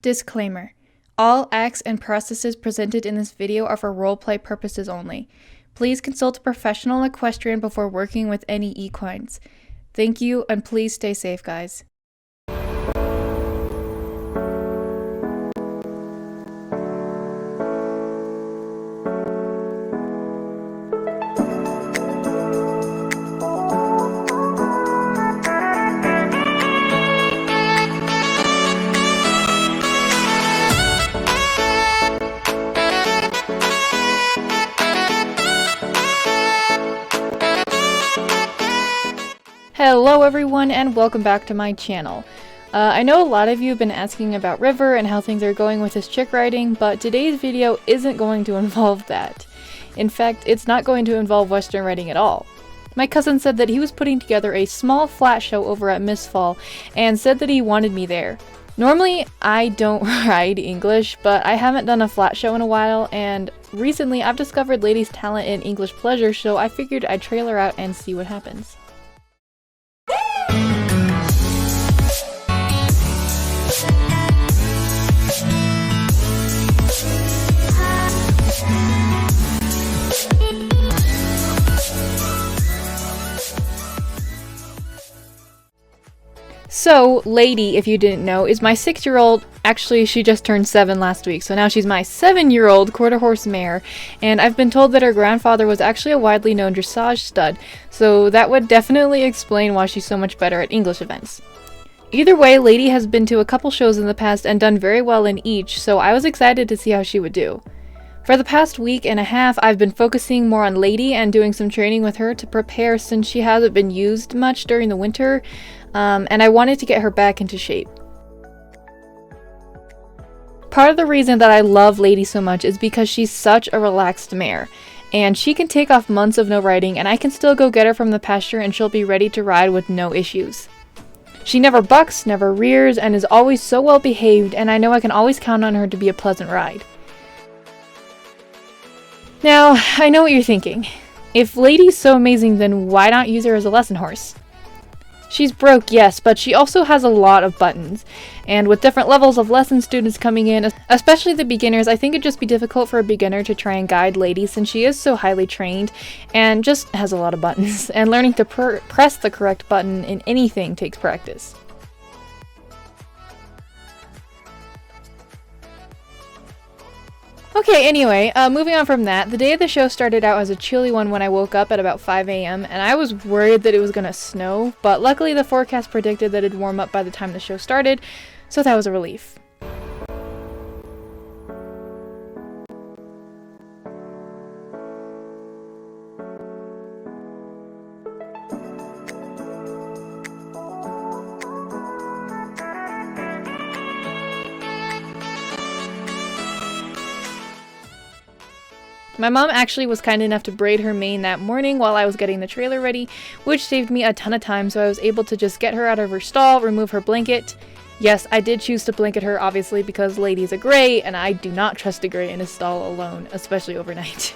Disclaimer. All acts and processes presented in this video are for roleplay purposes only. Please consult a professional equestrian before working with any equines. Thank you, and please stay safe, guys. Hello everyone, and welcome back to my channel. I know a lot of you have been asking about River and how things are going with his chick riding, but today's video isn't going to involve that. In fact, it's not going to involve Western riding at all. My cousin said that he was putting together a small flat show over at Mistfall and said that he wanted me there. Normally, I don't ride English, but I haven't done a flat show in a while, and recently I've discovered Lady's talent in English pleasure, so I figured I'd trail her out and see what happens. So, Lady, if you didn't know, is my 6-year-old. Actually, she just turned 7 last week, so now she's my 7-year-old quarter horse mare, and I've been told that her grandfather was actually a widely known dressage stud, so that would definitely explain why she's so much better at English events. Either way, Lady has been to a couple shows in the past and done very well in each, so I was excited to see how she would do. For the past week and a half, I've been focusing more on Lady and doing some training with her to prepare since she hasn't been used much during the winter, and I wanted to get her back into shape. Part of the reason that I love Lady so much is because she's such a relaxed mare, and she can take off months of no riding and I can still go get her from the pasture and she'll be ready to ride with no issues. She never bucks, never rears, and is always so well behaved, and I know I can always count on her to be a pleasant ride. Now, I know what you're thinking. If Lady's so amazing, then why not use her as a lesson horse? She's broke, yes, but she also has a lot of buttons, and with different levels of lesson students coming in, especially the beginners, I think it'd just be difficult for a beginner to try and guide Lady since she is so highly trained and just has a lot of buttons, and learning to press the correct button in anything takes practice. Okay, anyway, moving on from that, the day of the show started out as a chilly one when I woke up at about 5 a.m. and I was worried that it was gonna snow, but luckily the forecast predicted that it'd warm up by the time the show started, so that was a relief. My mom actually was kind enough to braid her mane that morning while I was getting the trailer ready, which saved me a ton of time, so I was able to just get her out of her stall, remove her blanket. Yes, I did choose to blanket her, obviously, because Lady's a gray, and I do not trust a gray in a stall alone, especially overnight.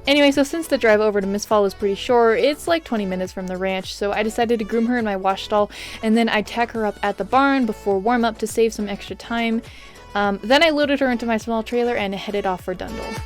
Anyway, so since the drive over to Mistfall is pretty short, it's like 20 minutes from the ranch, so I decided to groom her in my wash stall, and then I'd tack her up at the barn before warm-up to save some extra time. Then I loaded her into my small trailer and headed off for Dundle.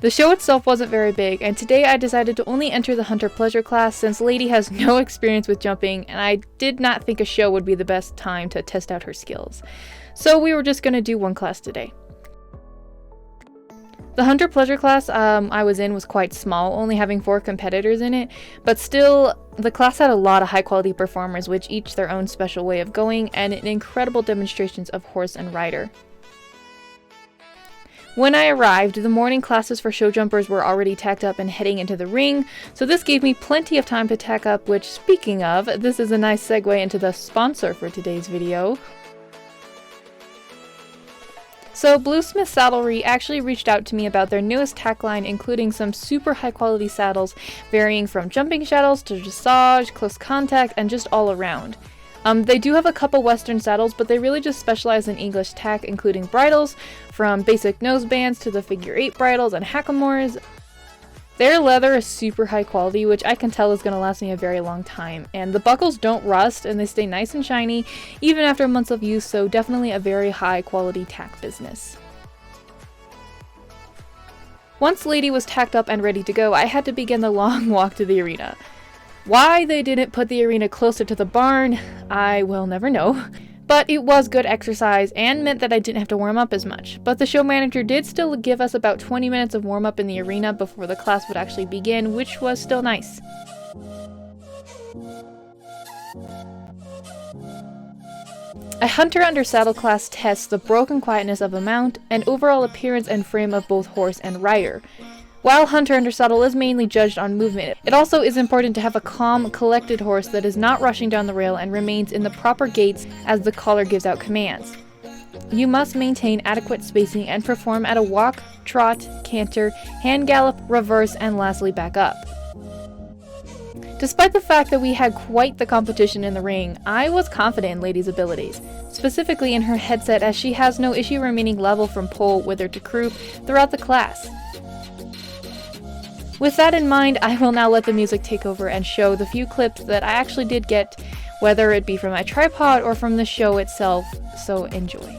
The show itself wasn't very big, and today I decided to only enter the Hunter Pleasure class since Lady has no experience with jumping, and I did not think a show would be the best time to test out her skills. So we were just going to do one class today. The Hunter Pleasure class I was in was quite small, only having 4 competitors in it, but still, the class had a lot of high quality performers, which each their own special way of going, and incredible demonstrations of horse and rider. When I arrived, the morning classes for show jumpers were already tacked up and heading into the ring, so this gave me plenty of time to tack up, which, speaking of, this is a nice segue into the sponsor for today's video. So Bluesmith Saddlery actually reached out to me about their newest tack line, including some super high quality saddles varying from jumping saddles to dressage, close contact, and just all around. They do have a couple Western saddles, but they really just specialize in English tack, including bridles, from basic nosebands to the figure 8 bridles and hackamores. Their leather is super high quality, which I can tell is going to last me a very long time, and the buckles don't rust and they stay nice and shiny even after months of use, so definitely a very high quality tack business. Once Lady was tacked up and ready to go, I had to begin the long walk to the arena. Why they didn't put the arena closer to the barn, I will never know. But it was good exercise and meant that I didn't have to warm up as much. But the show manager did still give us about 20 minutes of warm up in the arena before the class would actually begin, which was still nice. A Hunter Under Saddle class tests the broken quietness of a mount and overall appearance and frame of both horse and rider. While Hunter Under Saddle is mainly judged on movement, it also is important to have a calm, collected horse that is not rushing down the rail and remains in the proper gaits as the collar gives out commands. You must maintain adequate spacing and perform at a walk, trot, canter, hand gallop, reverse, and lastly back up. Despite the fact that we had quite the competition in the ring, I was confident in Lady's abilities, specifically in her headset, as she has no issue remaining level from pole, wither to croup throughout the class. With that in mind, I will now let the music take over and show the few clips that I actually did get, whether it be from my tripod or from the show itself, so enjoy.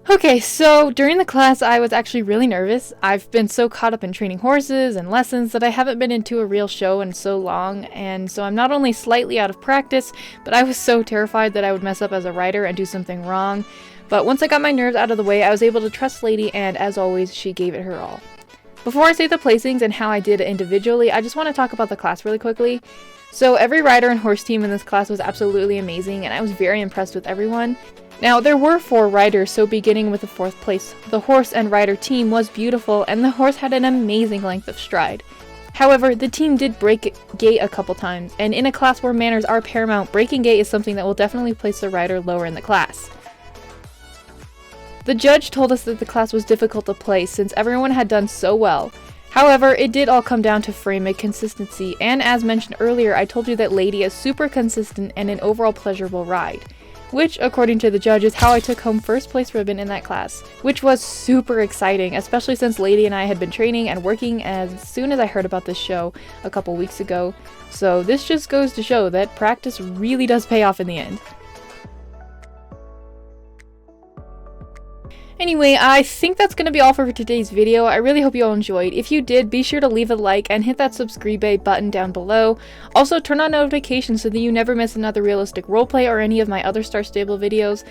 Okay, so during the class I was actually really nervous. I've been so caught up in training horses and lessons that I haven't been into a real show in so long, and so I'm not only slightly out of practice, but I was so terrified that I would mess up as a rider and do something wrong. But once I got my nerves out of the way, I was able to trust Lady, and as always, she gave it her all. Before I say the placings and how I did individually, I just want to talk about the class really quickly. So every rider and horse team in this class was absolutely amazing, and I was very impressed with everyone. Now, there were 4 riders, so beginning with the 4th place, the horse and rider team was beautiful, and the horse had an amazing length of stride. However, the team did break gait a couple times, and in a class where manners are paramount, breaking gait is something that will definitely place the rider lower in the class. The judge told us that the class was difficult to place since everyone had done so well. However, it did all come down to frame and consistency, and as mentioned earlier, I told you that Lady is super consistent and an overall pleasurable ride. Which, according to the judge, is how I took home first place ribbon in that class. Which was super exciting, especially since Lady and I had been training and working as soon as I heard about this show a couple weeks ago. So this just goes to show that practice really does pay off in the end. Anyway, I think that's going to be all for today's video. I really hope you all enjoyed. If you did, be sure to leave a like and hit that subscribe button down below. Also, turn on notifications so that you never miss another realistic roleplay or any of my other Star Stable videos.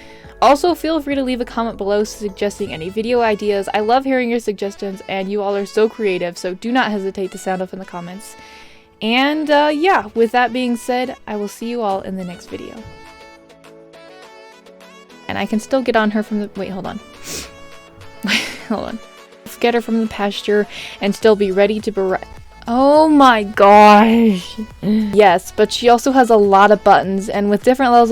Also, feel free to leave a comment below suggesting any video ideas. I love hearing your suggestions, and you all are so creative, so do not hesitate to sound off in the comments. And yeah, with that being said, I will see you all in the next video. And I can still get on her from the- wait, hold on. Hold on. Let's get her from the pasture and still be ready to berate. Oh my gosh. Yes, but she also has a lot of buttons, and with different levels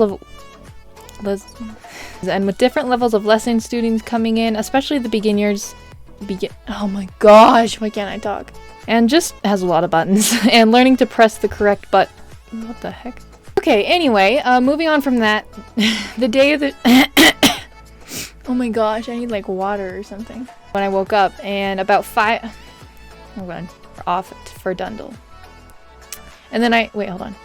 of lesson students coming in, especially the beginners. Oh my gosh, why can't I talk? And just has a lot of buttons and learning to press the correct button. What the heck? Okay, anyway, moving on from that, the day of the oh my gosh, I need like water or something. When I woke up and about 5, hold on, off for Dundle. And then wait, hold on.